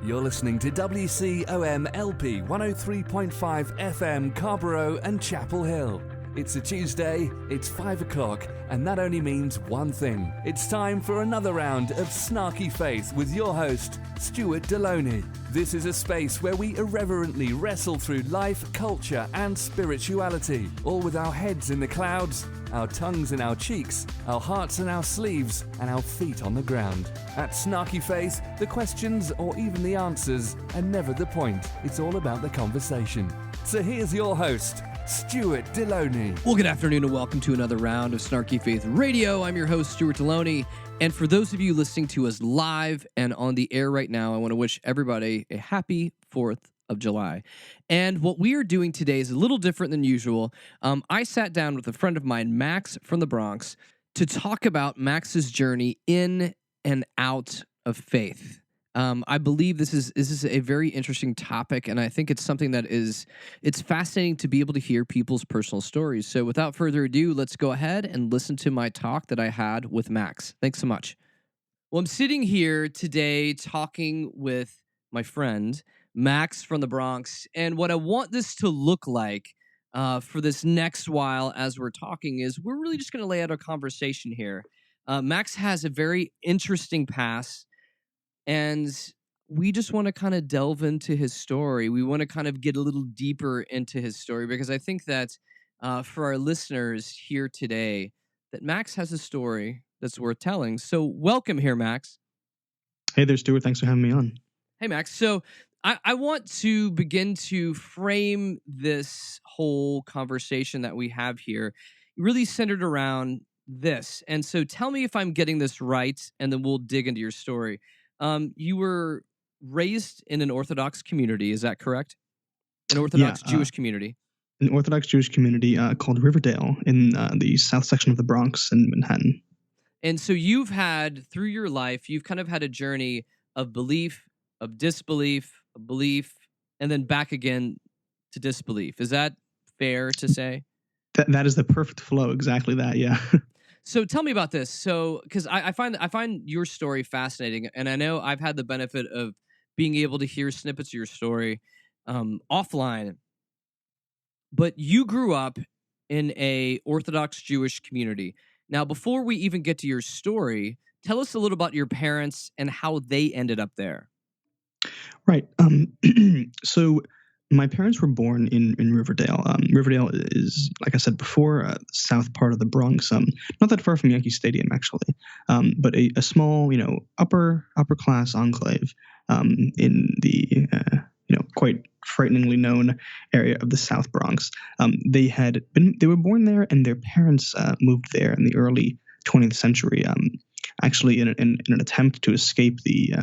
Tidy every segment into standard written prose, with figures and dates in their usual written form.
You're listening to WCOM LP 103.5 FM Carborough and Chapel Hill. It's a Tuesday, it's 5 o'clock, and that only means one thing. It's time for another round of Snarky Faith with your host, Stuart Deloney. This is a space where we irreverently wrestle through life, culture, and spirituality, all with our heads in the clouds, our tongues in our cheeks, our hearts in our sleeves, and our feet on the ground. At Snarky Faith, the questions or even the answers are never the point. It's all about the conversation. So here's your host, Stuart Deloney. Well, good afternoon and welcome to another round of Snarky Faith Radio. I'm your host, Stuart Deloney. And for those of you listening to us live and on the air right now, I want to wish everybody a happy 4th of July. And what we are doing today is a little different than usual. I sat down with a friend of mine, Max from the Bronx, to talk about Max's journey in and out of faith. I believe this is a very interesting topic, and I think it's something that it's fascinating to be able to hear people's personal stories. So without further ado, let's go ahead and listen to my talk that I had with Max. Thanks so much. Well, I'm sitting here today talking with my friend, Max from the Bronx, and what I want this to look like for this next while as we're talking is we're really just going to lay out a conversation here. Max has a very interesting past, and we just want to kind of delve into his story. We want to kind of get a little deeper into his story because I think that for our listeners here today, that Max has a story that's worth telling. So welcome here, Max. Hey there, Stuart. Thanks for having me on. Hey, Max. So I want to begin to frame this whole conversation that we have here really centered around this. And so tell me if I'm getting this right, and then we'll dig into your story. You were raised in an Orthodox community, is that correct? An Orthodox Jewish community. An Orthodox Jewish community called Riverdale in the south section of the Bronx in Manhattan. And so you've had, through your life, you've kind of had a journey of belief, of disbelief, of belief, and then back again to disbelief. Is that fair to say? That is the perfect flow. Exactly that, yeah. So tell me about this. So, because I find your story fascinating, and I know I've had the benefit of being able to hear snippets of your story offline. But you grew up in a Orthodox Jewish community. Now, before we even get to your story, tell us a little about your parents and how they ended up there. Right. So my parents were born in Riverdale. Riverdale is, like I said before, the south part of the Bronx, not that far from Yankee Stadium, actually, but a small, upper class enclave in the, quite frighteningly known area of the South Bronx. They were born there, and their parents moved there in the early 20th century, actually in an attempt to escape the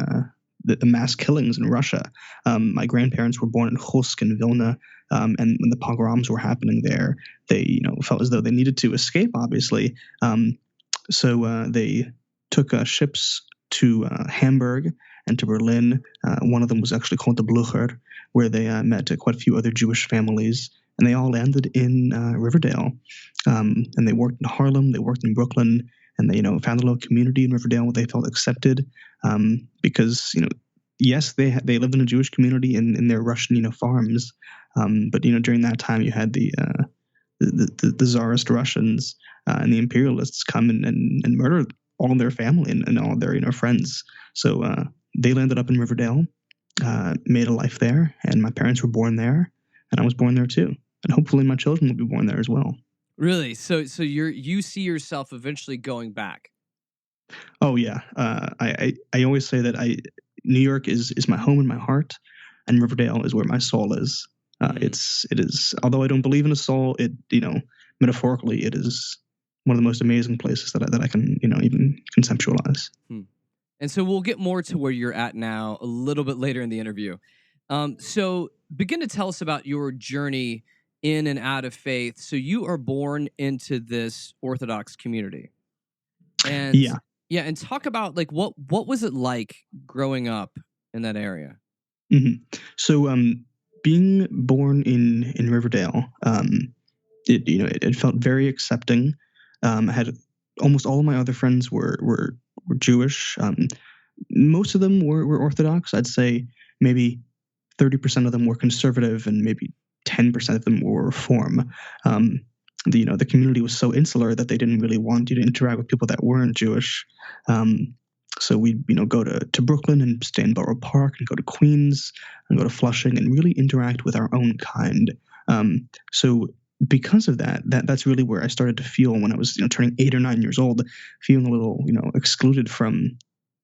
mass killings in Russia. My grandparents were born in Khusk in Vilna, and when the pogroms were happening there, they felt as though they needed to escape, obviously. So they took ships to Hamburg and to Berlin. One of them was actually called the Blücher, where they met quite a few other Jewish families, and they all landed in Riverdale. And they worked in Harlem, they worked in Brooklyn, and they, found a little community in Riverdale where they felt accepted, because, yes, they lived in a Jewish community in their Russian, farms, but during that time you had the Tsarist Russians and the imperialists come and murder all of their family and all of their friends. So they landed up in Riverdale, made a life there, and my parents were born there, and I was born there too, and hopefully my children will be born there as well. Really? So you see yourself eventually going back? Oh yeah. I always say that New York is my home and my heart, and Riverdale is where my soul is. It is. Although I don't believe in a soul, metaphorically, it is one of the most amazing places that I can even conceptualize. And so we'll get more to where you're at now a little bit later in the interview. So begin to tell us about your journey in and out of faith. So you are born into this Orthodox community. And and talk about what was it like growing up in that area? Mm-hmm. So being born in Riverdale, it felt very accepting. I had almost all of my other friends were Jewish. Most of them were Orthodox. I'd say maybe 30% of them were conservative, and maybe 10% of them were reform. The community was so insular that they didn't really want you to interact with people that weren't Jewish. So we'd go to Brooklyn and stay in Borough Park, and go to Queens and go to Flushing, and really interact with our own kind. So because of that's really where I started to feel, when I was turning 8 or 9 years old, feeling a little excluded from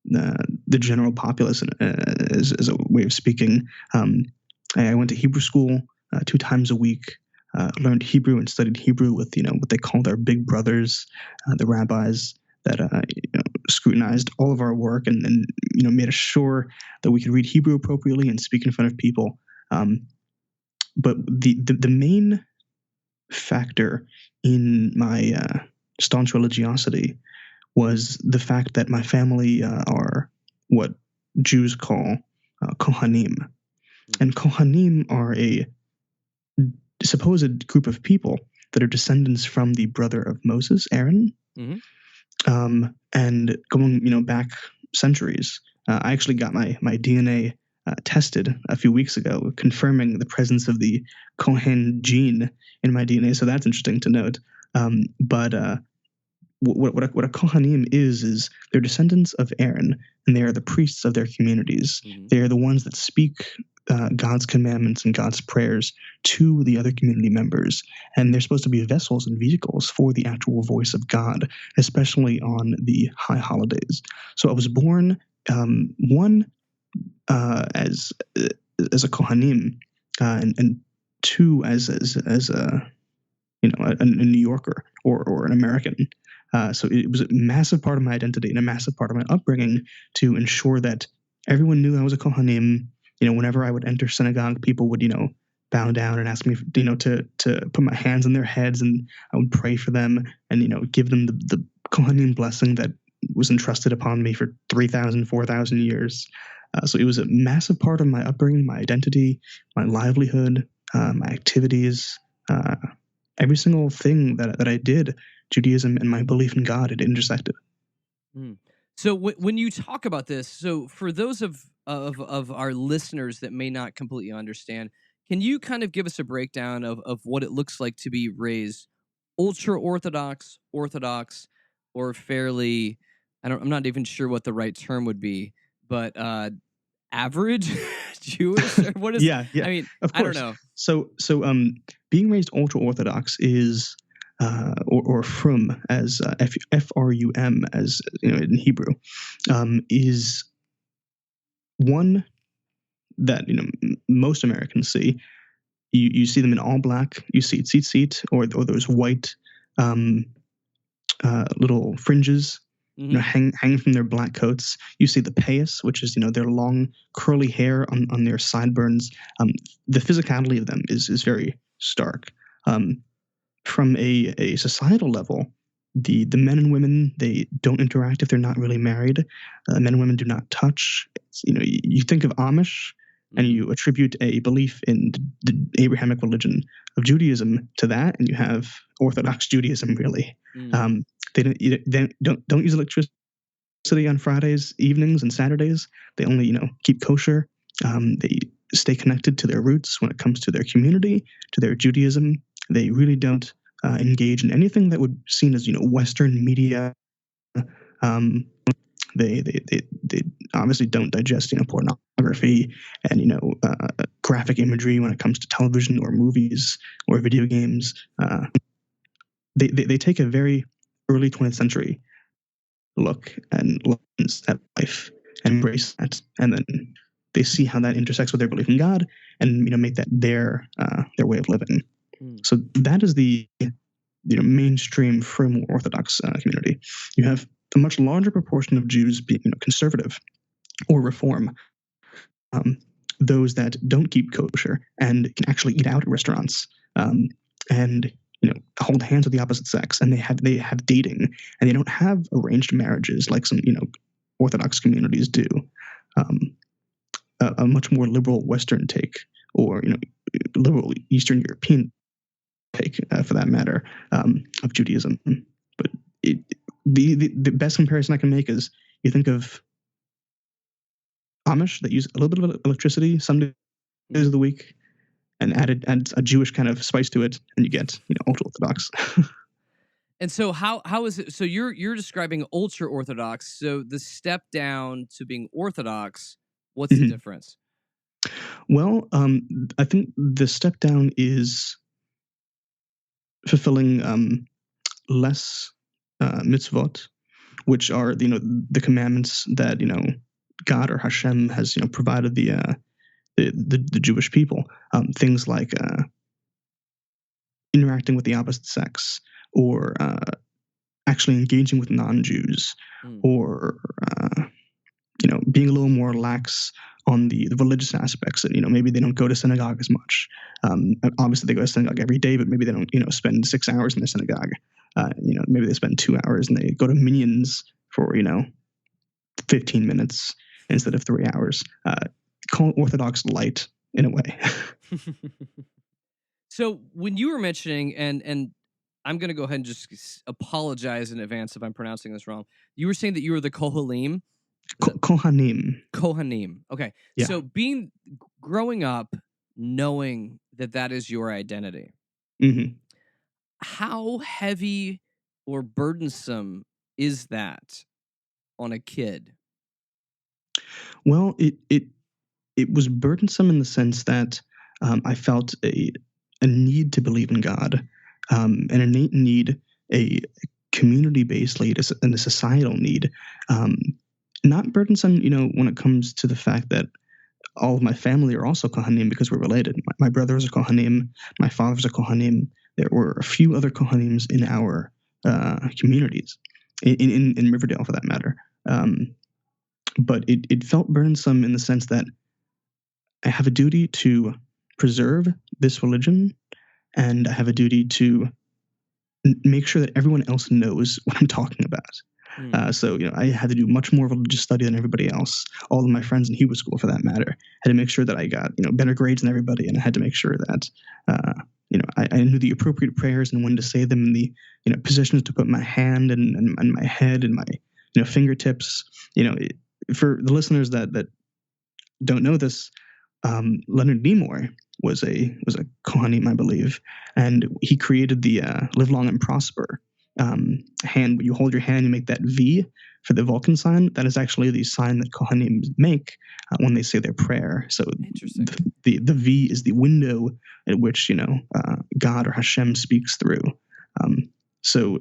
the general populace, as a way of speaking. I went to Hebrew school 2 times a week. Learned Hebrew and studied Hebrew with what they called our big brothers, the rabbis that scrutinized all of our work, and made us sure that we could read Hebrew appropriately and speak in front of people. But the main factor in my staunch religiosity was the fact that my family are what Jews call Kohanim. And Kohanim are a supposed group of people that are descendants from the brother of Moses, Aaron. Mm-hmm. And going back centuries. I actually got my DNA tested a few weeks ago, confirming the presence of the Kohen gene in my DNA. So that's interesting to note. But what a Kohanim is they're descendants of Aaron, and they are the priests of their communities. Mm-hmm. They are the ones that speak God's commandments and God's prayers to the other community members. And they're supposed to be vessels and vehicles for the actual voice of God, especially on the high holidays. So I was born, as a Kohanim, and 2 as a New Yorker or an American. So it was a massive part of my identity and a massive part of my upbringing to ensure that everyone knew I was a Kohanim. Whenever I would enter synagogue, people would, bow down and ask me, to put my hands on their heads, and I would pray for them and, give them the Kohanim blessing that was entrusted upon me for 3,000, 4,000 years. So it was a massive part of my upbringing, my identity, my livelihood, my activities, every single thing that I did, Judaism and my belief in God, it intersected. So when you talk about this, so for those of our listeners that may not completely understand, can you kind of give us a breakdown of what it looks like to be raised ultra-Orthodox, Orthodox, or fairly, I'm not even sure what the right term would be, but average Jewish? Or what is? Yeah. I mean, of course. I don't know. So being raised ultra-Orthodox is, or frum, as F-R-U-M, as in Hebrew, is one that most Americans see. You see them in all black. You see tzitzit, or those white little fringes, hanging from their black coats. You see the payas, which is their long curly hair on their sideburns. The physicality of them is very stark. From a societal level, the men and women, they don't interact if they're not really married. Men and women do not touch. You think of Amish, and you attribute a belief in the Abrahamic religion of Judaism to that, and you have Orthodox Judaism, really. They don't use electricity on Fridays, evenings, and Saturdays. They only keep kosher. They stay connected to their roots when it comes to their community, to their Judaism. They really don't engage in anything that would be seen as Western media. They obviously don't digest pornography and graphic imagery when it comes to television or movies or video games. They take a very early 20th century look and lens at life and embrace that, and then they see how that intersects with their belief in God, and make that their way of living. So that is the mainstream frum Orthodox community. You have a much larger proportion of Jews being conservative or reform, those that don't keep kosher and can actually eat out at restaurants, and hold hands with the opposite sex, and they have dating, and they don't have arranged marriages like some Orthodox communities do. A much more liberal Western take, or liberal Eastern European take, for that matter, of Judaism. But the best comparison I can make is, you think of Amish that use a little bit of electricity some days of the week, and add a Jewish kind of spice to it, and you get ultra Orthodox. And so how is it? So you're describing ultra Orthodox. So the step down to being Orthodox, what's the difference? Well, I think the step down is fulfilling less mitzvot, which are the commandments that God or Hashem has provided the Jewish people. Things like interacting with the opposite sex, or actually engaging with non-Jews, or being a little more lax on the religious aspects. And maybe they don't go to synagogue as much. Obviously, they go to synagogue every day, but maybe they don't spend 6 hours in the synagogue. Maybe they spend 2 hours, and they go to minions for 15 minutes instead of 3 hours. Call it Orthodox light in a way. So when you were mentioning, and I'm going to go ahead and just apologize in advance if I'm pronouncing this wrong. You were saying that you were the Kohanim? Kohanim. Kohanim. Okay. Yeah. So growing up, knowing that is your identity, how heavy or burdensome is that on a kid? Well, it was burdensome in the sense that I felt a need to believe in God, an innate need, a community-based need, and a societal need. Not burdensome, when it comes to the fact that all of my family are also Kohanim because we're related. My brothers are Kohanim. My father's a Kohanim. There were a few other Kohanims in our communities, in Riverdale for that matter. But it felt burdensome in the sense that I have a duty to preserve this religion, and I have a duty to make sure that everyone else knows what I'm talking about. So I had to do much more religious study than everybody else. All of my friends in Hebrew school, for that matter, had to make sure that I got better grades than everybody, and I had to make sure that I knew the appropriate prayers and when to say them, in the positions to put my hand and my head and my fingertips. For the listeners that don't know this, Leonard Nimoy was a Kohanim, I believe, and he created the "Live Long and Prosper" hand. When you hold your hand, you make that V for the Vulcan sign. That is actually the sign that Kohanim make when they say their prayer. So the V is the window at which God or Hashem speaks through. So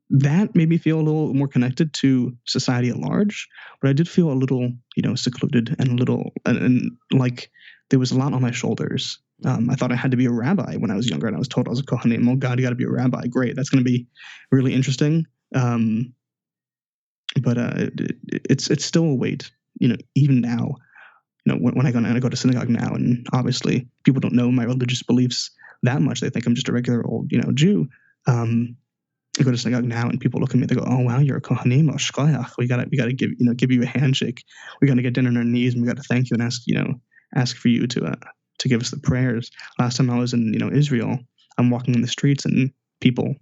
that made me feel a little more connected to society at large, but I did feel a little, secluded and a little, and like there was a lot on my shoulders. I thought I had to be a rabbi when I was younger, and I was told I was a Kohanim. Oh God, you got to be a rabbi. Great, that's going to be really interesting. But it's still a weight, even now. When I go to synagogue now, and obviously people don't know my religious beliefs that much. They think I'm just a regular old, Jew. I go to synagogue now, and people look at me. They go, "Oh wow, you're a Kohanim, or shkoyach. We gotta give you a handshake. We gotta get down on our knees, and we gotta thank you and ask for you to give us the prayers." Last time I was in Israel, I'm walking in the streets, and people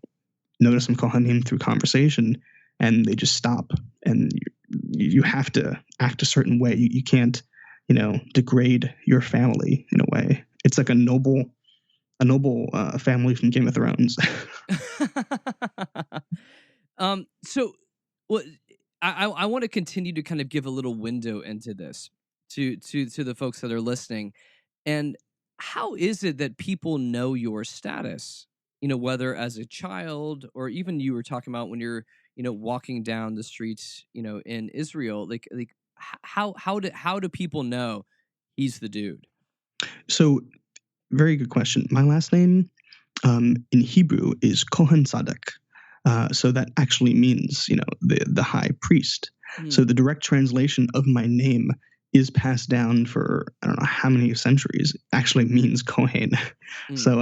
notice I'm Kohanim through conversation, and they just stop. And you have to act a certain way. You can't degrade your family in a way. It's like a noble family from Game of Thrones. So, well, I want to continue to kind of give a little window into this to the folks that are listening. And how is it that people know your status? Whether as a child, or even you were talking about when you're walking down the streets in Israel. Like how do people know he's the dude? So, very good question. My last name in Hebrew is Kohen Tzaddik. So that actually means, the high priest. So the direct translation of my name is passed down for, I don't know how many centuries, actually means Kohen. So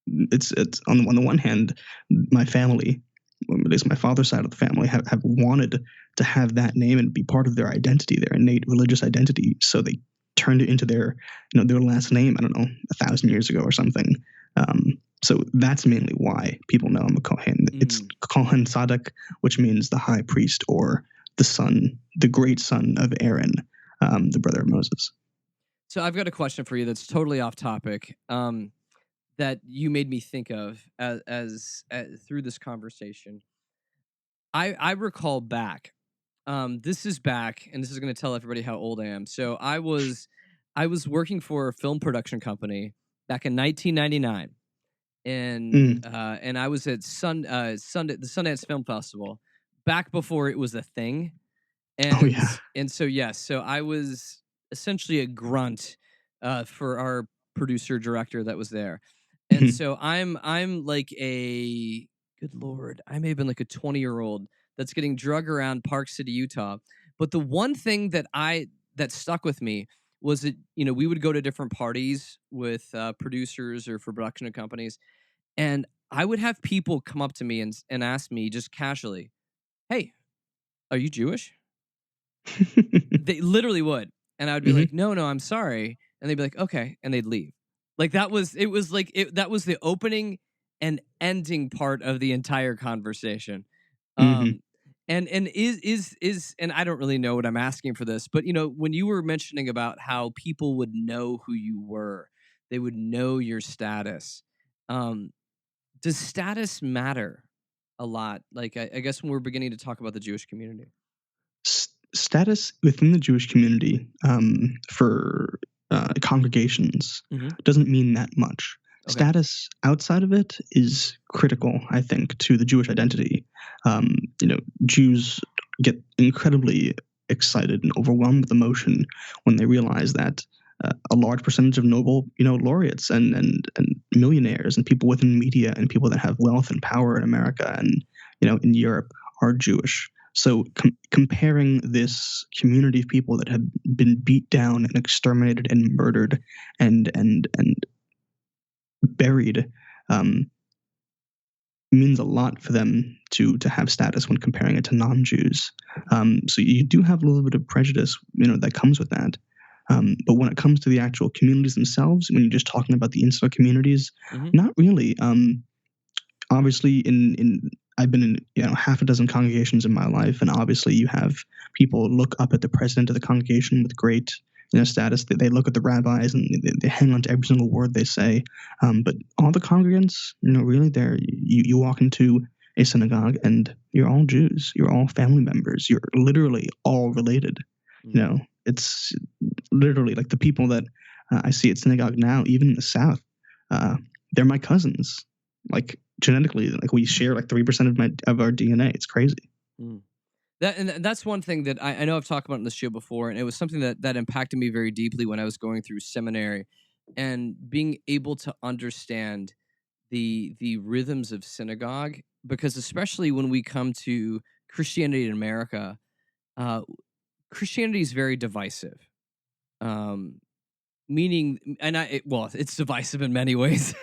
it's on the one hand, my family, at least my father's side of the family, have wanted to have that name and be part of their identity, their innate religious identity. So they turned it into their last name, I don't know, 1,000 years ago or something. So that's mainly why people know I'm a Kohen. It's Kohen Tzaddik, which means the high priest or the son, the great son of Aaron, the brother of Moses. So I've got a question for you that's totally off topic, that you made me think of as through this conversation. I recall back. This is back, and this is going to tell everybody how old I am. So I was working for a film production company back in 1999, and I was at the Sundance Film Festival back before it was a thing. And so I was essentially a grunt for our producer director that was there. And so I'm like a, good Lord, I may have been like a 20-year-old that's getting drug around Park City, Utah. But the one thing that stuck with me was that, we would go to different parties with producers or for production companies, and I would have people come up to me and ask me just casually, "Hey, are you Jewish?" They literally would. And I would be like, no, I'm sorry. And they'd be like, okay. And they'd leave. Like that was the opening and ending part of the entire conversation. And I don't really know what I'm asking for this, but when you were mentioning about how people would know who you were, they would know your status. Does status matter a lot? Like, I guess when we're beginning to talk about the Jewish community. Status within the Jewish community for congregations doesn't mean that much. Okay. Status outside of it is critical, I think, to the Jewish identity. Jews get incredibly excited and overwhelmed with emotion when they realize that a large percentage of Nobel, laureates and millionaires and people within media and people that have wealth and power in America and in Europe are Jewish. So comparing this community of people that have been beat down and exterminated and murdered and buried means a lot for them to have status when comparing it to non-Jews. So you do have a little bit of prejudice, that comes with that. But when it comes to the actual communities themselves, when you're just talking about the insular communities, not really. Obviously, I've been in half a dozen congregations in my life, and obviously you have people look up at the president of the congregation with great status. They look at the rabbis and they hang on to every single word they say. But all the congregants, really, you walk into a synagogue and you're all Jews. You're all family members. You're literally all related. It's literally like the people that I see at synagogue now, even in the South, they're my cousins. Like genetically, like we share like 3% of our DNA. It's crazy. That's one thing that I know I've talked about on the show before, and it was something that impacted me very deeply when I was going through seminary, and being able to understand the rhythms of synagogue, because especially when we come to Christianity in America, Christianity is very divisive. Meaning, it's divisive in many ways,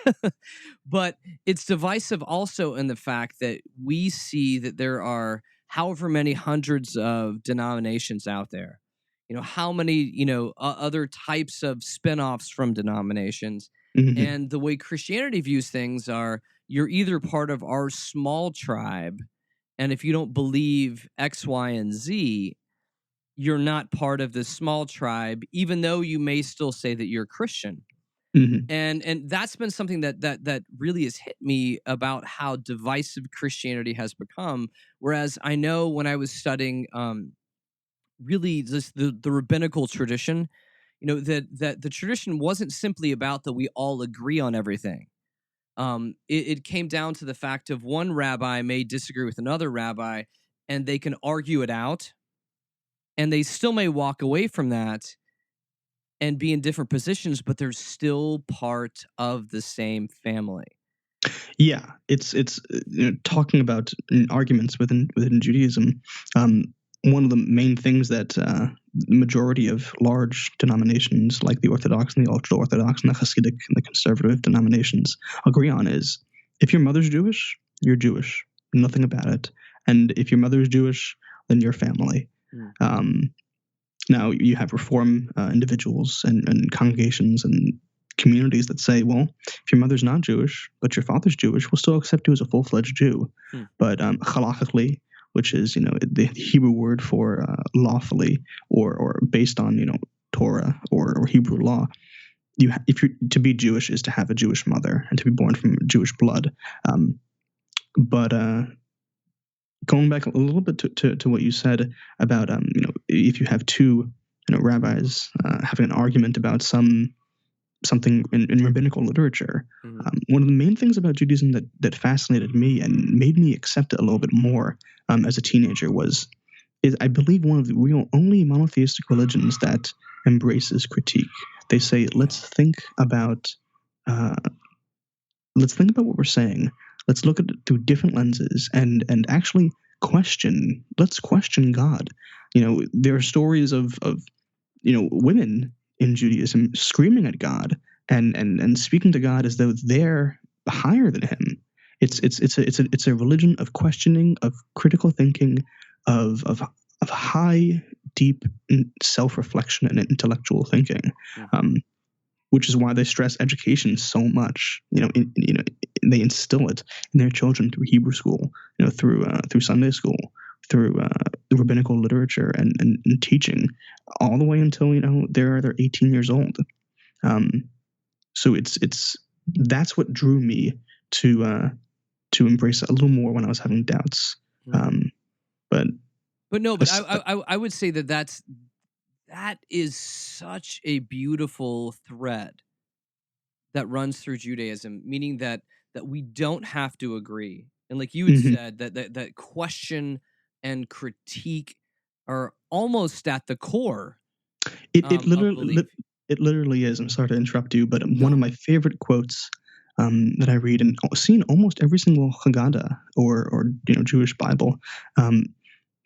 but it's divisive also in the fact that we see that there are however many hundreds of denominations out there, how many, other types of spinoffs from denominations. And the way Christianity views things are, you're either part of our small tribe, and if you don't believe X, Y, and Z, you're not part of this small tribe, even though you may still say that you're Christian. And that's been something that really has hit me about how divisive Christianity has become. Whereas I know when I was studying really just the rabbinical tradition, that the tradition wasn't simply about that we all agree on everything. It came down to the fact of one rabbi may disagree with another rabbi, and they can argue it out. And they still may walk away from that and be in different positions, but they're still part of the same family. Yeah, it's talking about arguments within Judaism. One of the main things that the majority of large denominations like the Orthodox and the ultra-Orthodox and the Hasidic and the conservative denominations agree on is, if your mother's Jewish, you're Jewish. Nothing about it. And if your mother's Jewish, then you're family. Now you have Reform individuals and congregations and communities that say, well, if your mother's not Jewish, but your father's Jewish, we'll still accept you as a full-fledged Jew. But halachically, which is, the Hebrew word for lawfully or based on, Torah or Hebrew law, if you're to be Jewish is to have a Jewish mother and to be born from Jewish blood. But going back a little bit to what you said about, if you have two, rabbis having an argument about something in rabbinical literature, one of the main things about Judaism that fascinated me and made me accept it a little bit more as a teenager is I believe one of the real only monotheistic religions that embraces critique. They say, let's think about what we're saying. Let's look at it through different lenses and actually question. Let's question God. There are stories of women in Judaism screaming at God and speaking to God as though they're higher than Him. It's a religion of questioning, of critical thinking, of high, deep self-reflection and intellectual thinking. Which is why they stress education so much. They instill it in their children through Hebrew school, through Sunday school, through rabbinical literature and teaching, all the way until they're 18 years old. So that's what drew me to embrace it a little more when I was having doubts. But I would say that is such a beautiful thread that runs through Judaism, meaning that we don't have to agree. And like you had said, that question and critique are almost at the core. It literally is. I'm sorry to interrupt you, but one of my favorite quotes that I read and see in almost every single Haggadah or Jewish Bible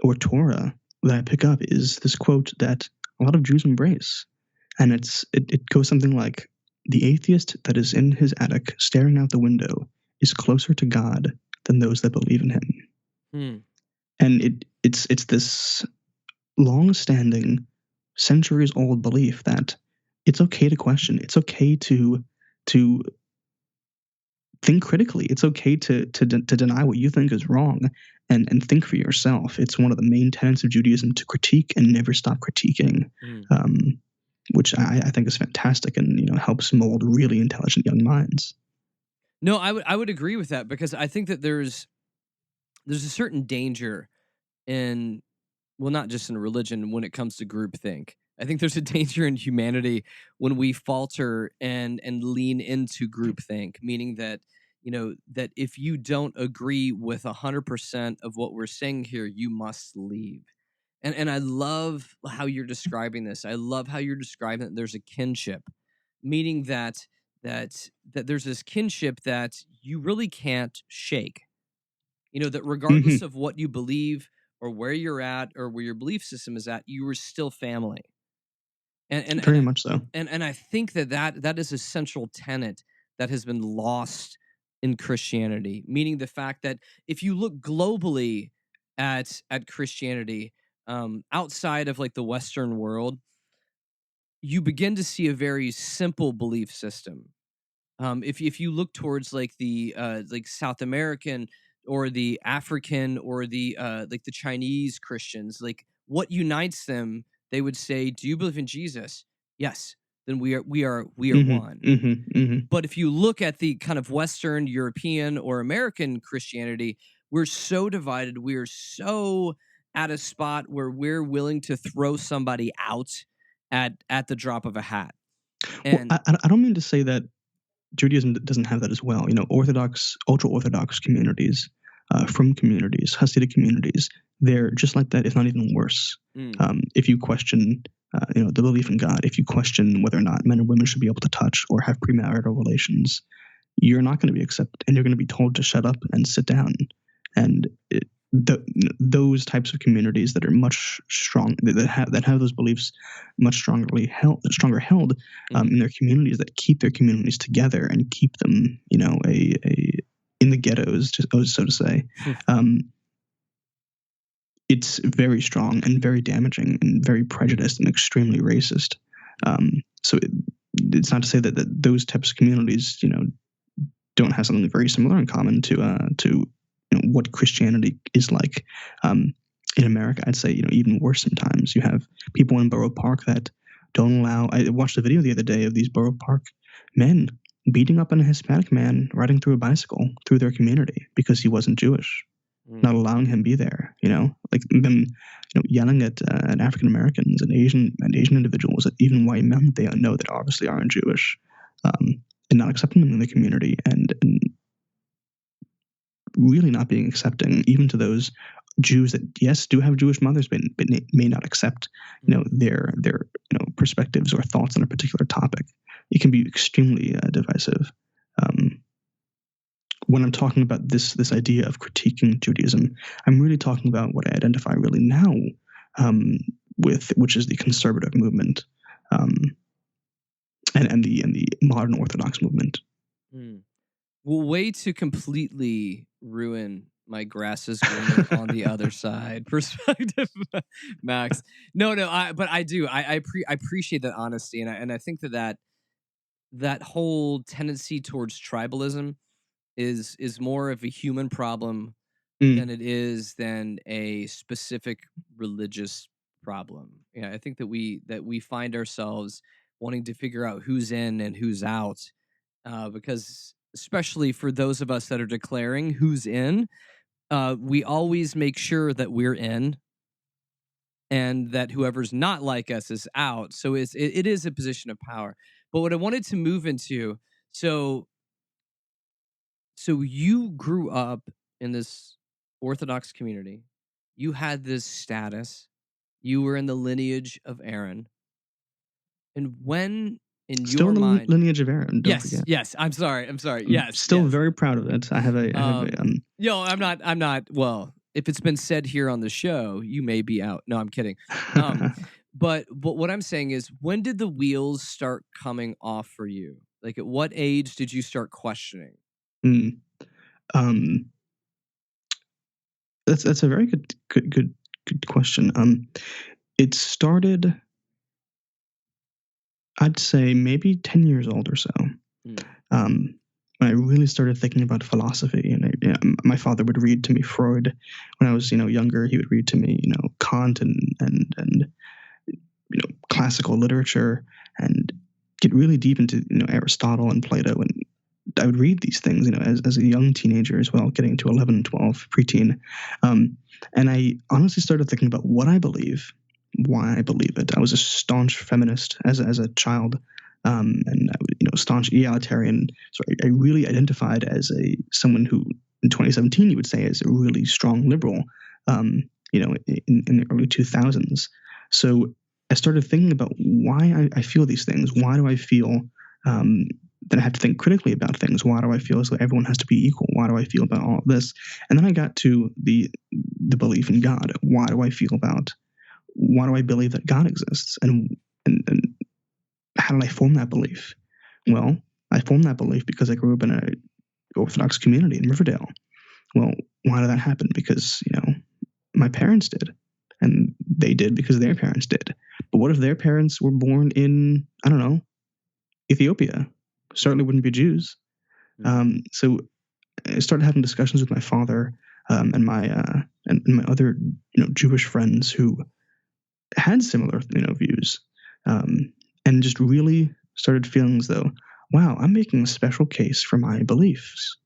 or Torah that I pick up is this quote that a lot of Jews embrace, and it goes something like, "The atheist that is in his attic staring out the window is closer to God than those that believe in Him." And it's this long-standing, centuries-old belief that it's okay to question, it's okay to think critically, it's okay to deny what you think is wrong and think for yourself. It's one of the main tenets of Judaism to critique and never stop critiquing, which I think is fantastic and helps mold really intelligent young minds. No, I would agree with that, because I think that there's a certain danger in, well, not just in religion, when it comes to groupthink. I think there's a danger in humanity when we falter and lean into groupthink, meaning that that if you don't agree with 100% of what we're saying here, you must leave. And I love how you're describing this. I love how you're describing that there's a kinship, meaning that there's this kinship that you really can't shake. That regardless of what you believe or where you're at or where your belief system is at, you are still family. And very much so. And I think that is a central tenet that has been lost in Christianity, meaning the fact that if you look globally at Christianity, outside of like the Western world, you begin to see a very simple belief system. If you look towards like the like South American or the African or the like the Chinese Christians, like what unites them, they would say, "Do you believe in Jesus?" Yes. Then we are one. But if you look at the kind of Western European or American Christianity, we're so divided. We are so at a spot where we're willing to throw somebody out at the drop of a hat. And I don't mean to say that Judaism doesn't have that as well. Orthodox, ultra-Orthodox communities, from communities, Hasidic communities, they're just like that, if not even worse. If you question, the belief in God, if you question whether or not men and women should be able to touch or have premarital relations, you're not going to be accepted, and you're going to be told to shut up and sit down. And those types of communities that are much strong, that have those beliefs much stronger held in their communities, that keep their communities together and keep them, in the ghettos, so to say. It's very strong and very damaging and very prejudiced and extremely racist. So it's not to say that those types of communities, don't have something very similar in common to what Christianity is like. In America, I'd say, even worse sometimes. You have people in Borough Park that don't allow. I watched a video the other day of these Borough Park men beating up on a Hispanic man riding through a bicycle through their community because he wasn't Jewish, not allowing him be there. Like them, yelling at African Americans and Asian individuals, even white men that they know that obviously aren't Jewish, and not accepting them in the community, and really not being accepting even to those Jews that, yes, do have Jewish mothers, but may not accept, their perspectives or thoughts on a particular topic. It can be extremely divisive. When I'm talking about this idea of critiquing Judaism, I'm really talking about what I identify really now with, which is the conservative movement, and the modern Orthodox movement. Well, way to completely ruin my grass is greener on the other side perspective, Max. No, but I do. I appreciate that honesty, and I think that whole tendency towards tribalism is more of a human problem than it is than a specific religious problem. Yeah, I think that we find ourselves wanting to figure out who's in and who's out, because especially for those of us that are declaring who's in, we always make sure that we're in and that whoever's not like us is out. So it is a position of power. But what I wanted to move into, so you grew up in this Orthodox community. You had this status. You were in the lineage of Aaron. And when in Still your in the mind, lineage of Aaron, don't forget. Yes, I'm sorry. Yes. Still yes. very proud of it. I have a I'm not. Well, if it's been said here on the show, you may be out. No, I'm kidding. But what I'm saying is, when did the wheels start coming off for you? Like, at what age did you start questioning? That's a very good question. It started, I'd say, maybe 10 years old or so. When I really started thinking about philosophy, and my father would read to me Freud when I was, younger. He would read to me, Kant and classical literature, and get really deep into, Aristotle and Plato. And I would read these things, as a young teenager as well, getting to 11 and 12, preteen. And I honestly started thinking about what I believe, why I believe it. I was a staunch feminist as a child. And I was, staunch egalitarian. So I really identified as someone who, in 2017, you would say is a really strong liberal, in the early 2000s. So I started thinking about why I feel these things. Why do I feel that I have to think critically about things? Why do I feel as though everyone has to be equal? Why do I feel about all of this? And then I got to the belief in God. Why do I believe that God exists? And how did I form that belief? Well, I formed that belief because I grew up in an Orthodox community in Riverdale. Well, why did that happen? Because, my parents did. And they did because their parents did. But what if their parents were born in, I don't know, Ethiopia? Certainly wouldn't be Jews. So I started having discussions with my father and my other, Jewish friends who had similar, views. And just really started feeling as though, wow, I'm making a special case for my beliefs.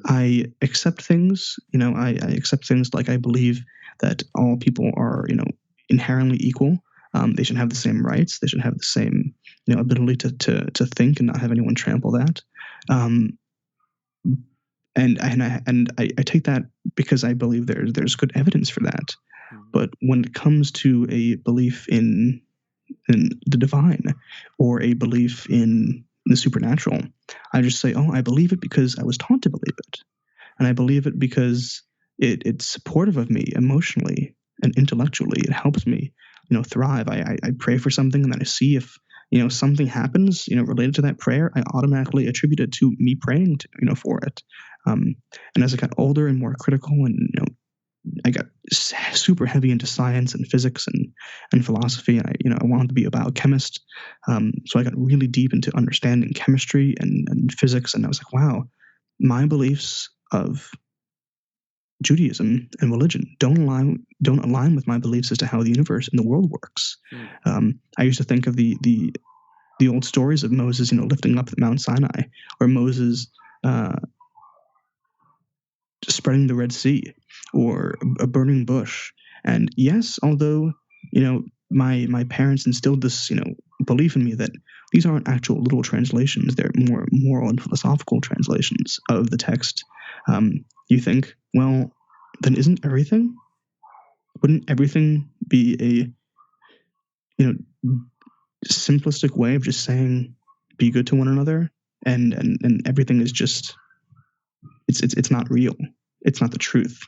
I accept things, I accept things like I believe that all people are, inherently equal. They should have the same rights. They should have the same, ability to think and not have anyone trample that. And I take that because I believe there's good evidence for that. But when it comes to a belief in the divine or a belief in the supernatural, I just say, I believe it because I was taught to believe it. And I believe it because it's supportive of me emotionally and intellectually. It helps me, thrive. I pray for something, and then I see if, something happens, related to that prayer, I automatically attribute it to me praying for it. And as I got older and more critical and, I got super heavy into science and physics and philosophy. And I wanted to be a biochemist. So I got really deep into understanding chemistry and physics. And I was like, wow, my beliefs of Judaism and religion don't align with my beliefs as to how the universe and the world works. I used to think of the old stories of Moses, lifting up Mount Sinai, or Moses spreading the Red Sea, or a burning bush. And yes, although my parents instilled this belief in me that these aren't actual literal translations, they're more moral and philosophical translations of the text. You think, well, then wouldn't everything be a simplistic way of just saying be good to one another, and everything is just it's not real, it's not the truth.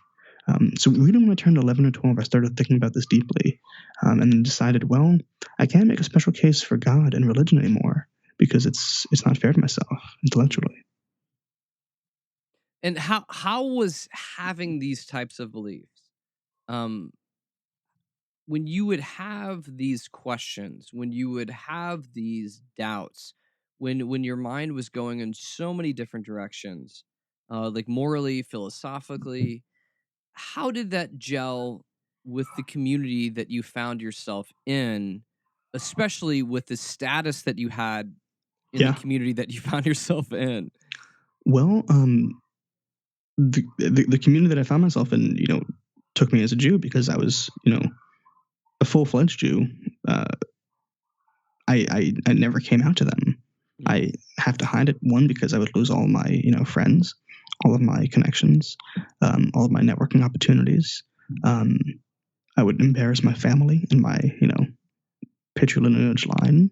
So really when I turned 11 or 12, I started thinking about this deeply, and then decided, well, I can't make a special case for God and religion anymore because it's not fair to myself intellectually. And how was having these types of beliefs, when you would have these questions, when you would have these doubts, when your mind was going in so many different directions, like morally, philosophically, how did that gel with the community that you found yourself in, especially with the status that you had in the Yeah. community that you found yourself in? Well, the community that I found myself in, took me as a Jew because I was, a full-fledged Jew. I never came out to them. I have to hide it, one, because I would lose all my friends, all of my connections, all of my networking opportunities. I would embarrass my family and my patrilineage line.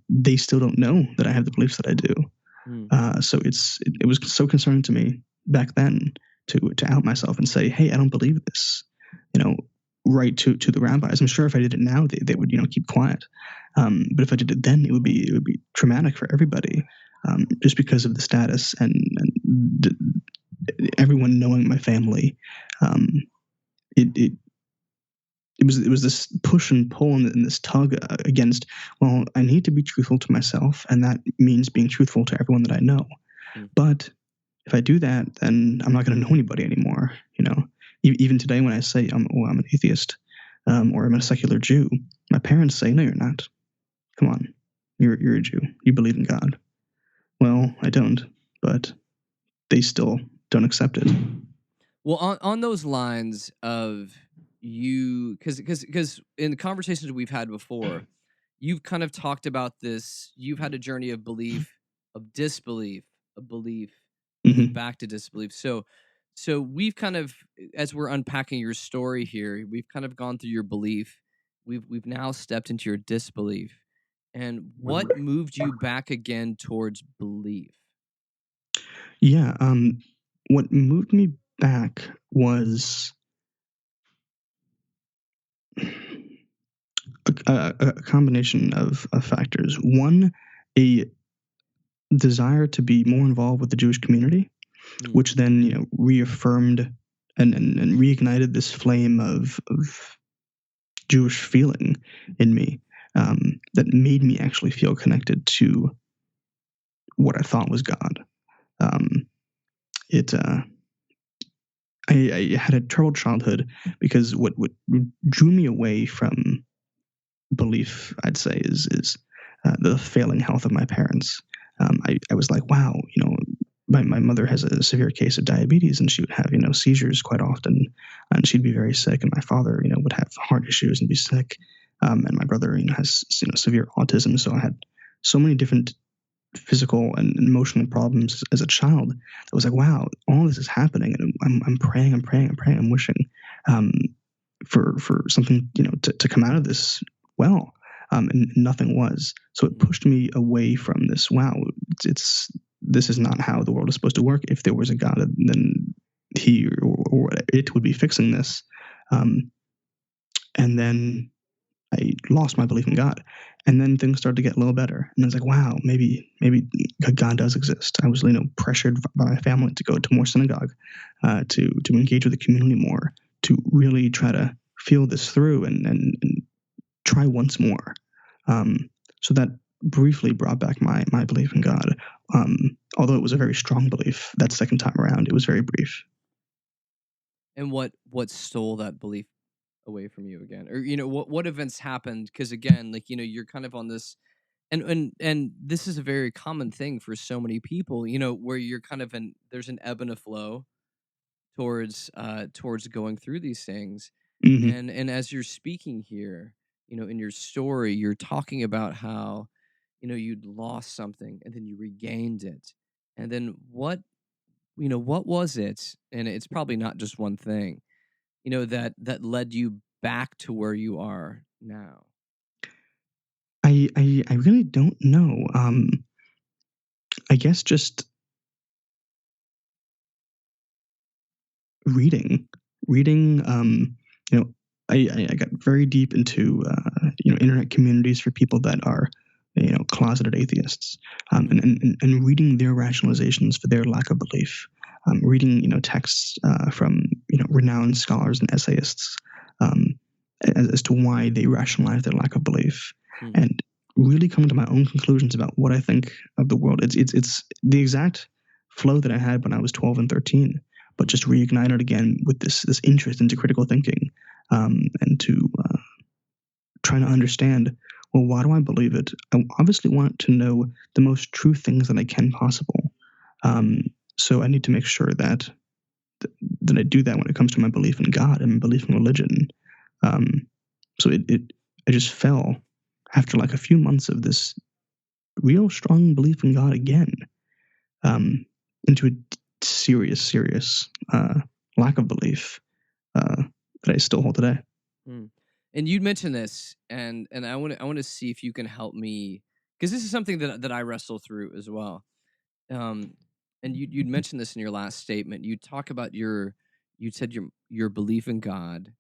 They still don't know that I have the beliefs that I do. So it was so concerning to me back then to out myself and say, hey, I don't believe this, right to the rabbis. I'm sure if I did it now, they would keep quiet. But if I did it then, it would be traumatic for everybody, just because of the status and everyone knowing my family. It was this push and pull and this tug against, well, I need to be truthful to myself, and that means being truthful to everyone that I know. But if I do that, then I'm not going to know anybody anymore. Even today when I say I'm an atheist, or I'm a secular Jew, my parents say, no, you're not. Come on, you're a Jew. You believe in God. Well, I don't, but they still don't accept it. Well, on those lines of you, because in the conversations we've had before, you've kind of talked about this. You've had a journey of belief, of disbelief, of belief, and then back to disbelief. So we've kind of, as we're unpacking your story here, we've kind of gone through your belief. We've now stepped into your disbelief. And what moved you back again towards belief? Yeah. What moved me back was a combination of factors. One, a desire to be more involved with the Jewish community, which then reaffirmed and reignited this flame of Jewish feeling in me, that made me actually feel connected to what I thought was God. I had a troubled childhood because what drew me away from belief, I'd say, is the failing health of my parents. I was like, wow, my mother has a severe case of diabetes, and she would have seizures quite often, and she'd be very sick. And my father would have heart issues and be sick, and my brother has severe autism. So I had so many different physical and emotional problems as a child. I was like, wow, all this is happening, and I'm praying, I'm wishing for something to come out of this well, and nothing was. So it pushed me away from this. Wow, this is not how the world is supposed to work. If there was a God, then he or it would be fixing this. And then I lost my belief in God, and then things started to get a little better. And I was like, wow, maybe God does exist. I was pressured by my family to go to more synagogue, to engage with the community more, to really try to feel this through and try once more. So that briefly brought back my belief in God. Although it was a very strong belief that second time around, it was very brief. And what stole that belief away from you again? Or what events happened? Because again, like you're kind of on this, and this is a very common thing for so many people, where you're kind of there's an ebb and a flow towards going through these things. Hmm. And as you're speaking here, in your story, you're talking about how you'd lost something and then you regained it. And then what was it? And it's probably not just one thing, that led you back to where you are now. I really don't know. I guess just reading. You know, I got very deep into internet communities for people that are closeted atheists, and reading their rationalizations for their lack of belief. Reading texts from renowned scholars and essayists, as to why they rationalize their lack of belief, Hmm. and really coming to my own conclusions about what I think of the world. It's the exact flow that I had when I was 12 and 13, but just reignited again with this interest into critical thinking, and to trying to understand, well, why do I believe it? I obviously want to know the most true things that I can possible. So I need to make sure that I do that when it comes to my belief in God and my belief in religion. So I just fell after like a few months of this real strong belief in God again, into a serious lack of belief that I still hold today. Hmm. And you'd mentioned this, and I want to see if you can help me, because this is something that I wrestle through as well. Um, and you'd mentioned this in your last statement. You talk about you said your belief in God,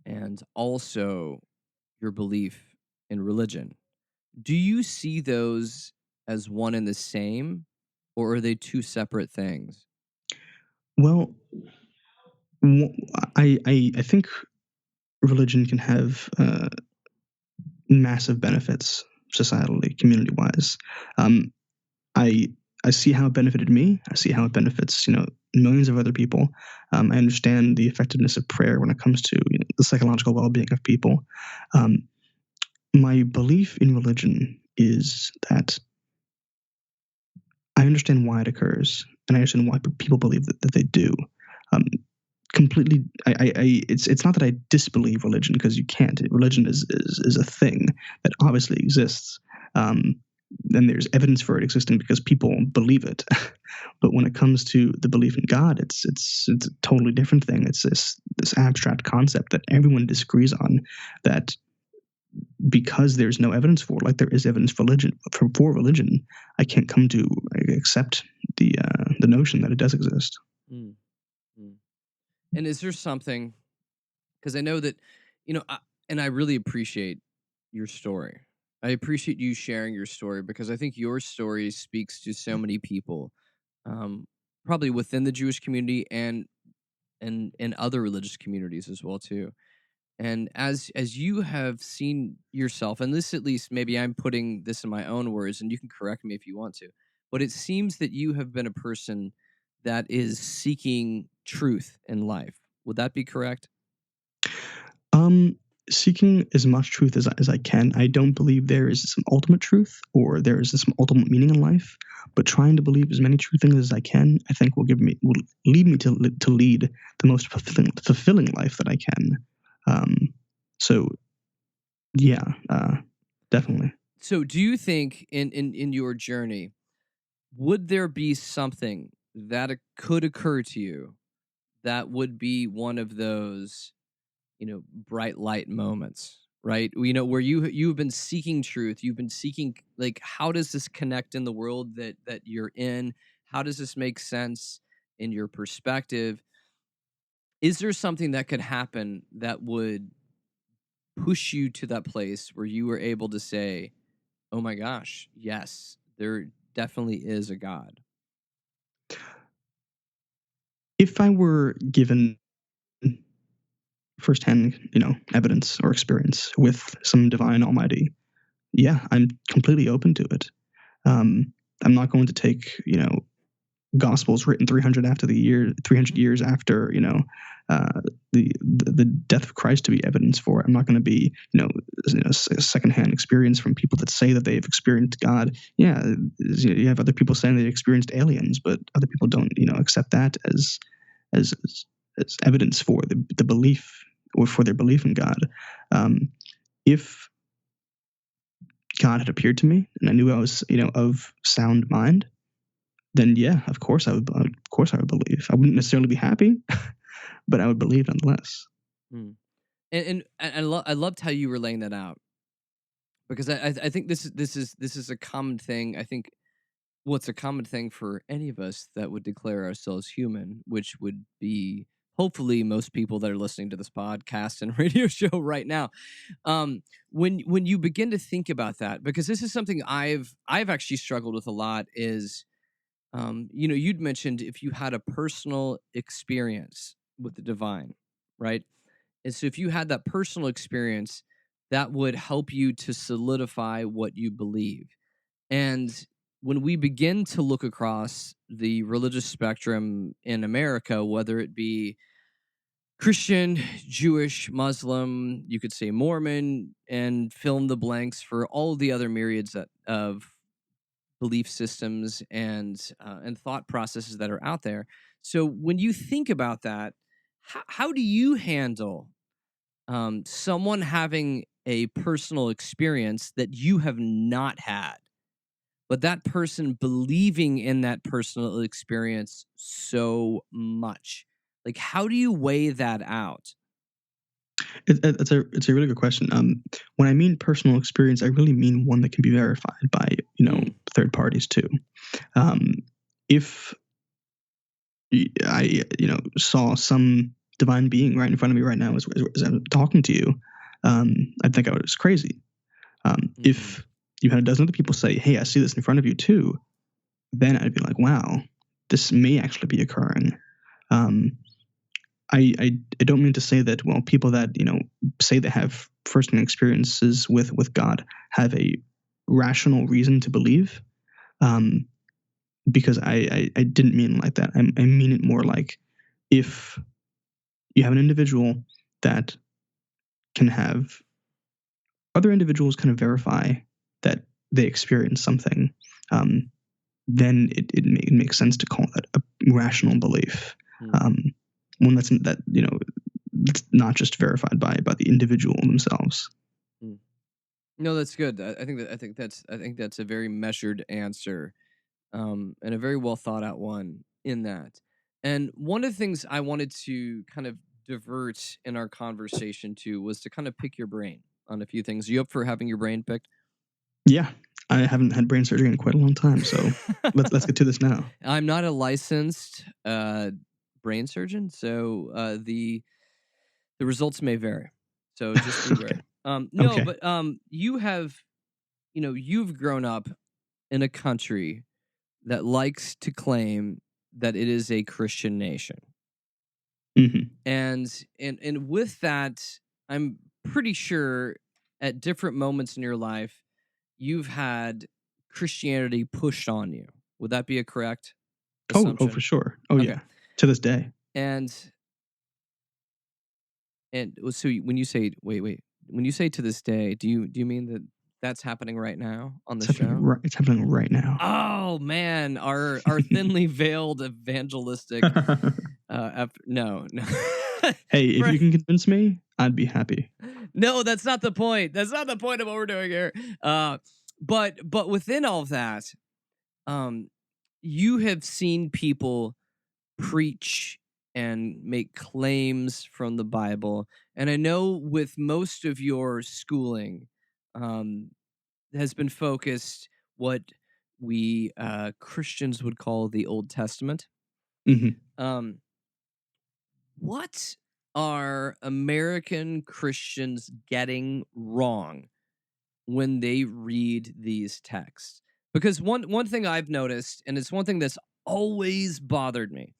and also your belief in religion. Do you see those as one and the same, or are they two separate things? Well, I think religion can have massive benefits societally, community wise. Um, I I see how it benefited me. I see how it benefits millions of other people. I understand the effectiveness of prayer when it comes to the psychological well being of people. Um, my belief in religion is that I understand why it occurs, and I understand why people believe that they do. Um, Completely, it's not that I disbelieve religion, because you can't. Religion is a thing that obviously exists. Um, and there's evidence for it existing because people believe it. But when it comes to the belief in God, it's a totally different thing. It's this abstract concept that everyone disagrees on, that because there's no evidence for, like there is evidence for religion, I can't come to accept the notion that it does exist. Mm, mm. And is there something, because I know that, and I really appreciate your story. I appreciate you sharing your story, because I think your story speaks to so many people, um, probably within the Jewish community and in other religious communities as well too. And as you have seen yourself, and this, at least maybe I'm putting this in my own words, and you can correct me if you want to, but it seems that you have been a person that is seeking truth in life. Would that be correct? Um, Seeking as much truth as I can. I don't believe there is some ultimate truth or there is some ultimate meaning in life, but trying to believe as many true things as I can, I think will lead me to lead the most fulfilling life that I can. So yeah, definitely. So do you think in your journey, would there be something that could occur to you that would be one of those, bright light moments, right? Where you've been seeking truth, you've been seeking, like, how does this connect in the world that you're in? How does this make sense in your perspective? Is there something that could happen that would push you to that place where you were able to say, oh my gosh, yes, there definitely is a God? If I were given firsthand, evidence or experience with some divine almighty, yeah, I'm completely open to it. I'm not going to take, gospels written 300 years after, the death of Christ to be evidence for it. I'm not going to be, secondhand experience from people that say that they've experienced God. Yeah, you have other people saying they experienced aliens, but other people don't, accept that as as evidence for the belief or for their belief in God. If God had appeared to me and I knew I was, of sound mind, then yeah, of course I would believe. I wouldn't necessarily be happy, but I would believe nonetheless. Hmm. And I loved how you were laying that out, because I think this is a common thing. I think what's a common thing for any of us that would declare ourselves human, which would be hopefully most people that are listening to this podcast and radio show right now. When you begin to think about that, because this is something I've actually struggled with a lot, is you'd mentioned if you had a personal experience with the divine, right? And so if you had that personal experience, that would help you to solidify what you believe. And when we begin to look across the religious spectrum in America, whether it be Christian, Jewish, Muslim, you could say Mormon, and fill in the blanks for all of the other myriads of belief systems and thought processes that are out there. So when you think about that, how do you handle someone having a personal experience that you have not had, but that person believing in that personal experience so much? Like, how do you weigh that out? It's a really good question. When I mean personal experience, I really mean one that can be verified by third parties too. If I saw some divine being right in front of me right now as I'm talking to you, I'd think I was crazy. If you had a dozen other people say, "Hey, I see this in front of you too," then I'd be like, "Wow, this may actually be occurring." I don't mean to say that, well, people that say they have first-hand experiences with God have a rational reason to believe, because I didn't mean it like that. I mean it more like, if you have an individual that can have other individuals kind of verify that they experience something, then it makes sense to call that a rational belief. One that's not just verified by the individual themselves. No, that's good. I think that's a very measured answer, and a very well thought out one in that. And one of the things I wanted to kind of divert in our conversation to was to kind of pick your brain on a few things. Are you up for having your brain picked? Yeah, I haven't had brain surgery in quite a long time, so let's get to this now. I'm not a licensed brain surgeon, so the results may vary. So just be aware. No, Okay. but you've grown up in a country that likes to claim that it is a Christian nation. Mm-hmm. And with that, I'm pretty sure at different moments in your life, you've had Christianity pushed on you. Would that be a correct assumption? Oh, for sure. Oh, Okay. yeah. To this day. And so when you say when you say to this day, do you mean that that's happening right now on the show? It's happening right now. Oh man, our thinly veiled evangelistic. No. Hey, if you can convince me, I'd be happy. No, that's not the point. That's not the point of what we're doing here. But within all of that, you have seen people preach and make claims from the Bible, and I know with most of your schooling, has been focused what we Christians would call the Old Testament. Mm-hmm. What are American Christians getting wrong when they read these texts? Because one thing I've noticed, and it's one thing that's always bothered me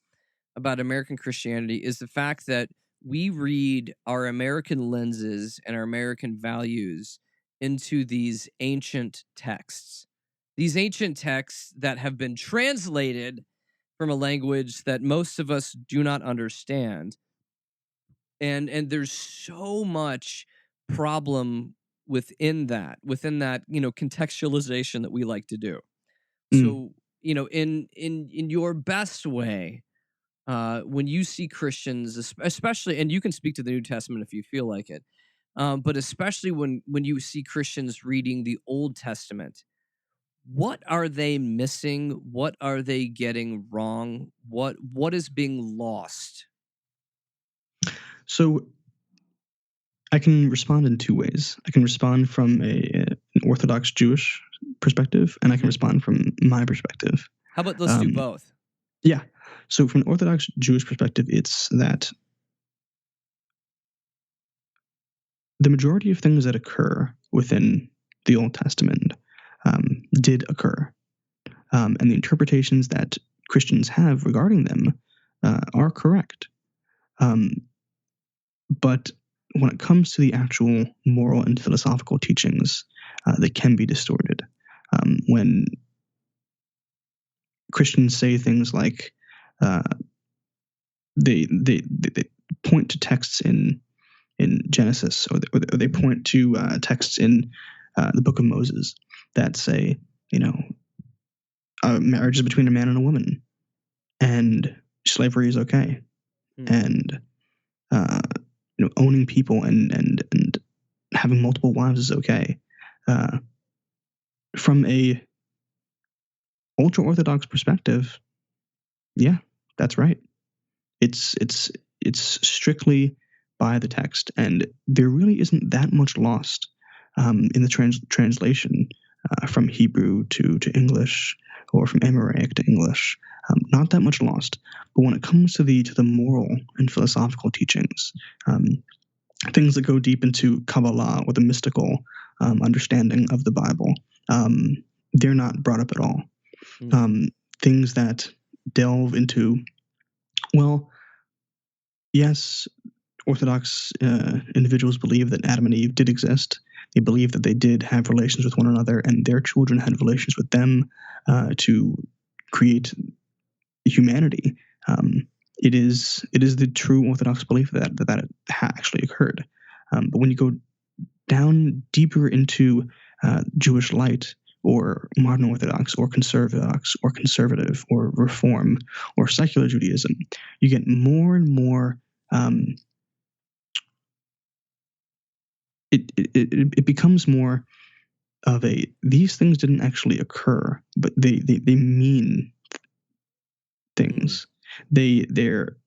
about American Christianity, is the fact that we read our American lenses and our American values into these ancient texts. These ancient texts that have been translated from a language that most of us do not understand. And there's so much problem within that, contextualization that we like to do. Mm. So, in your best way, when you see Christians, especially, and you can speak to the New Testament if you feel like it, but especially when you see Christians reading the Old Testament, what are they missing? What are they getting wrong? What is being lost? So I can respond in two ways. I can respond from an Orthodox Jewish perspective, and I can respond from my perspective. How about let's do both? Yeah. So from an Orthodox Jewish perspective, it's that the majority of things that occur within the Old Testament did occur. And the interpretations that Christians have regarding them are correct. But when it comes to the actual moral and philosophical teachings, they can be distorted. When Christians say things like they point to texts in Genesis, or they point to texts in the Book of Moses that say, marriage is between a man and a woman, and slavery is okay, and owning people and having multiple wives is okay. From a ultra Orthodox perspective, yeah, that's right. It's strictly by the text, and there really isn't that much lost in the translation from Hebrew to English, or from Aramaic to English. Not that much lost. But when it comes to the moral and philosophical teachings, things that go deep into Kabbalah, or the mystical understanding of the Bible, they're not brought up at all. Things that delve into, well, yes, Orthodox individuals believe that Adam and Eve did exist. They believe that they did have relations with one another, and their children had relations with them to create humanity. It is the true Orthodox belief that it actually occurred. But when you go down deeper into Jewish light, or modern Orthodox, or conservative, or Reform, or secular Judaism, you get more and more. It becomes more of these things didn't actually occur, but they mean things. They're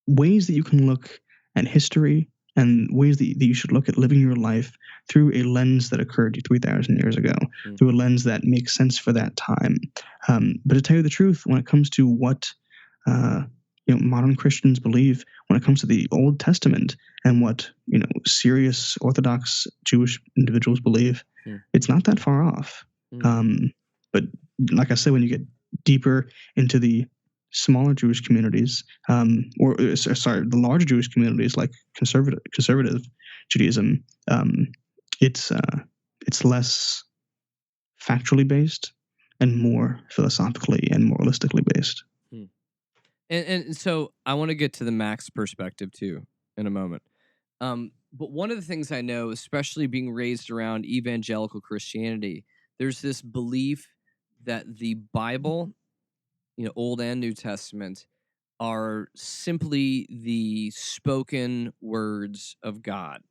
ways that you can look at history, and ways that you should look at living your life through a lens that occurred 3,000 years ago, through a lens that makes sense for that time. But to tell you the truth, when it comes to what modern Christians believe, when it comes to the Old Testament, and what serious Orthodox Jewish individuals believe, it's not that far off. But like I said, when you get deeper into the smaller Jewish communities, the larger Jewish communities, like conservative Judaism, it's less factually based and more philosophically and moralistically based. And so I want to get to the Max perspective too in a moment. But one of the things I know, especially being raised around evangelical Christianity, there's this belief that the Bible, Old and New Testament, are simply the spoken words of God.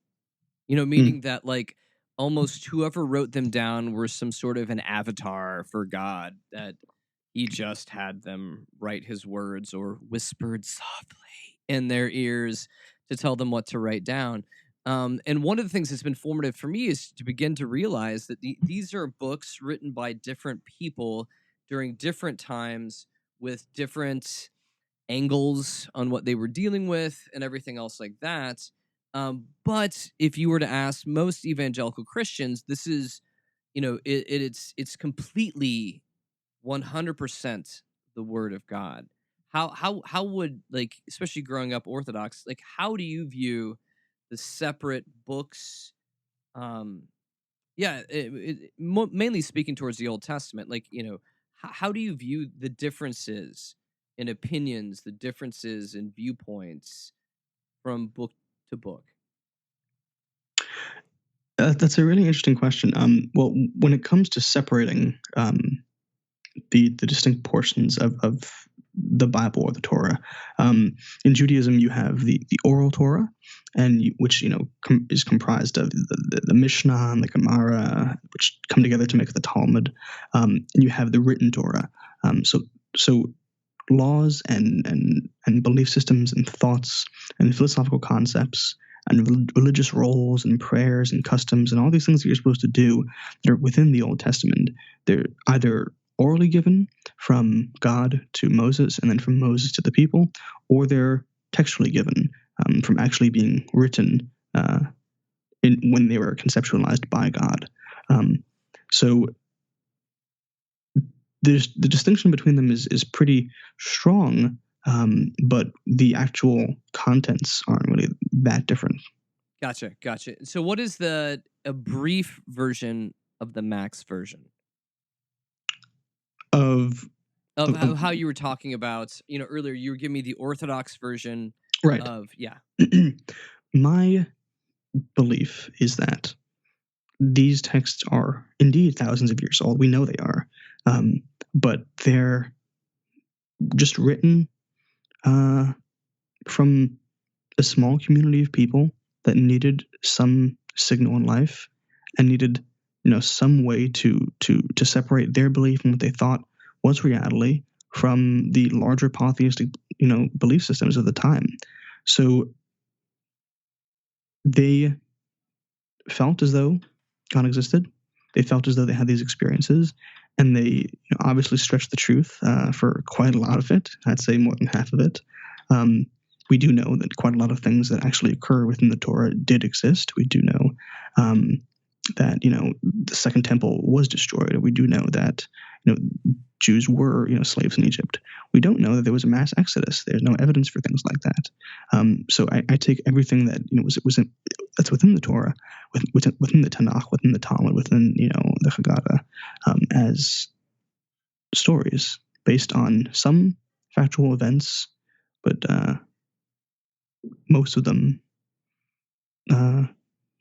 Meaning that like almost whoever wrote them down were some sort of an avatar for God, that he just had them write his words, or whispered softly in their ears to tell them what to write down. And one of the things that's been formative for me is to begin to realize that these are books written by different people during different times, with different angles on what they were dealing with and everything else like that. But if you were to ask most evangelical Christians, this is, it's completely 100% the word of God. How would, like, especially growing up Orthodox, like, how do you view the separate books? Um, mainly speaking towards the Old Testament, like, how do you view the differences in opinions, the differences in viewpoints from book to book? That's a really interesting question. Well, when it comes to separating the distinct portions of the Bible or the Torah, in Judaism you have the oral Torah, which is comprised of the Mishnah and the Gemara, which come together to make the Talmud. And you have the written Torah. So laws and belief systems and thoughts and philosophical concepts and religious roles and prayers and customs and all these things that you're supposed to do that are within the Old Testament, they're either orally given from God to Moses and then from Moses to the people, or they're textually given from actually being written when they were conceptualized by God. So the distinction between them is pretty strong, but the actual contents aren't really that different. Gotcha. So what is a brief version of the Max version? Of how you were talking about, earlier you were giving me the Orthodox version. Right. Yeah. My belief is that these texts are indeed thousands of years old. We know they are, but they're just written from a small community of people that needed some signal in life and needed some way to separate their belief in what they thought was reality from the larger polytheistic belief systems of the time. So they felt as though God existed. They felt as though they had these experiences, and they obviously stretched the truth for quite a lot of it. I'd say more than half of it. We do know that quite a lot of things that actually occur within the Torah did exist. We do know that the Second Temple was destroyed. We do know that Jews were slaves in Egypt. We don't know that there was a mass exodus. There's no evidence for things like that. So I take everything that that's within the Torah, within the Tanakh, within the Talmud, within the Haggadah, as stories based on some factual events, but most of them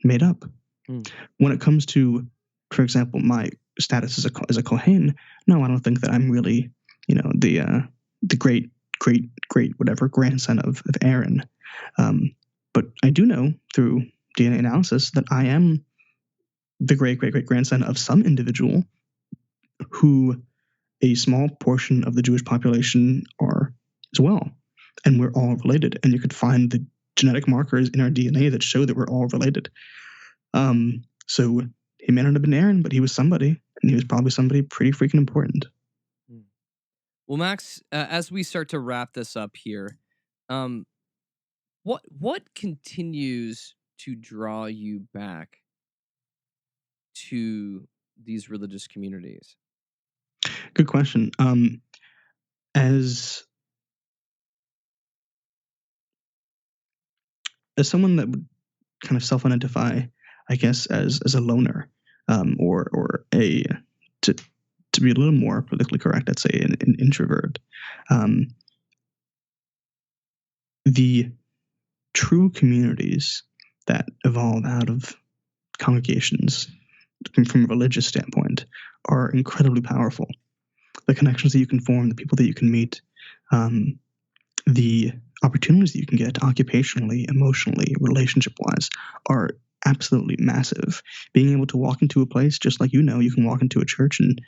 made up. When it comes to, for example, my status as a Kohen, no, I don't think that I'm really, the great whatever grandson of Aaron. But I do know through DNA analysis that I am the great grandson of some individual who a small portion of the Jewish population are as well, and we're all related. And you could find the genetic markers in our DNA that show that we're all related. So he may not have been Aaron, but he was somebody, and he was probably somebody pretty freaking important. Well, Max, as we start to wrap this up here, what continues to draw you back to these religious communities? Good question. As someone that would kind of self-identify, I guess, as a loner, or a to be a little more politically correct, I'd say an introvert. The true communities that evolve out of congregations from a religious standpoint are incredibly powerful. The connections that you can form, the people that you can meet, the opportunities that you can get occupationally, emotionally, relationship-wise are absolutely massive. Being able to walk into a place just like you can walk into a church and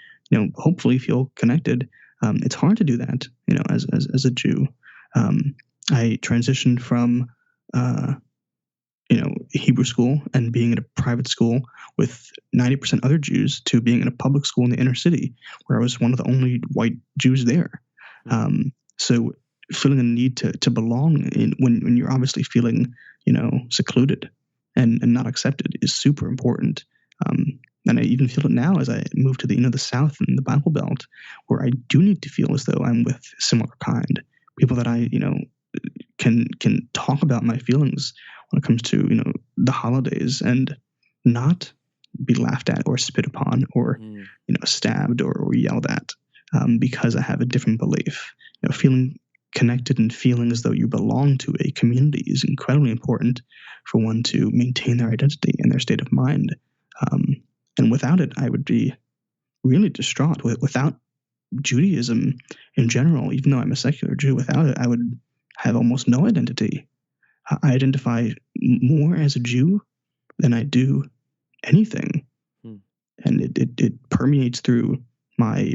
hopefully feel connected. It's hard to do that, as a Jew. I transitioned from Hebrew school and being in a private school with 90% other Jews to being in a public school in the inner city where I was one of the only white Jews there. So feeling a need to belong when you're obviously feeling, secluded and not accepted is super important. And I even feel it now as I move to the South and the Bible Belt, where I do need to feel as though I'm with similar kind people that I can talk about my feelings when it comes to the holidays and not be laughed at or spit upon or stabbed or yelled at because I have a different belief. Feeling connected and feeling as though you belong to a community is incredibly important for one to maintain their identity and their state of mind. And without it, I would be really distraught. Without Judaism in general, even though I'm a secular Jew, without it, I would have almost no identity. I identify more as a Jew than I do anything. And it permeates through my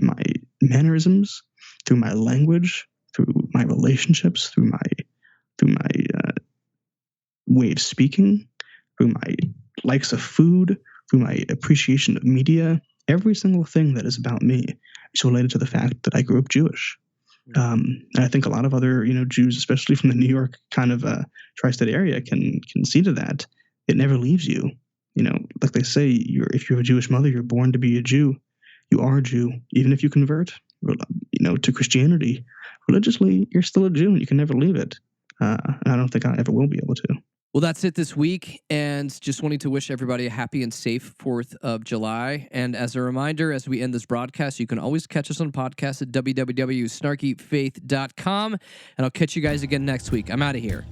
mannerisms, through my language, through my relationships, through my way of speaking, through my likes of food, through my appreciation of media. Every single thing that is about me is related to the fact that I grew up Jewish. And I think a lot of other, Jews, especially from the New York kind of tri-state area, can see to that. It never leaves you. Like they say, if you have a Jewish mother, you're born to be a Jew. You are a Jew, even if you convert, to Christianity religiously. You're still a Jew, and you can never leave it. And I don't think I ever will be able to. Well, that's it this week, and just wanting to wish everybody a happy and safe 4th of July. And as a reminder, as we end this broadcast, you can always catch us on podcast at www.snarkyfaith.com, and I'll catch you guys again next week. I'm out of here.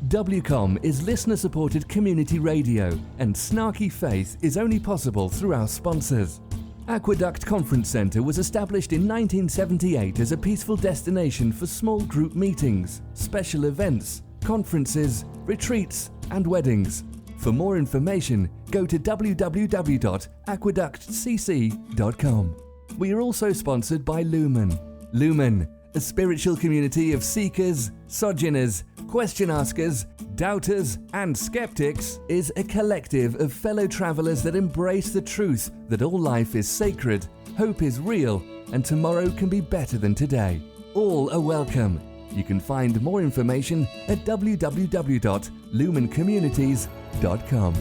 WCOM is listener-supported community radio, and Snarky Faith is only possible through our sponsors. Aqueduct Conference Center was established in 1978 as a peaceful destination for small group meetings, special events, conferences, retreats, and weddings. For more information, go to www.aqueductcc.com. We are also sponsored by Lumen. Lumen, a spiritual community of seekers, sojourners, question askers, doubters, and skeptics, is a collective of fellow travelers that embrace the truth that all life is sacred, hope is real, and tomorrow can be better than today. All are welcome. You can find more information at www.lumencommunities.com.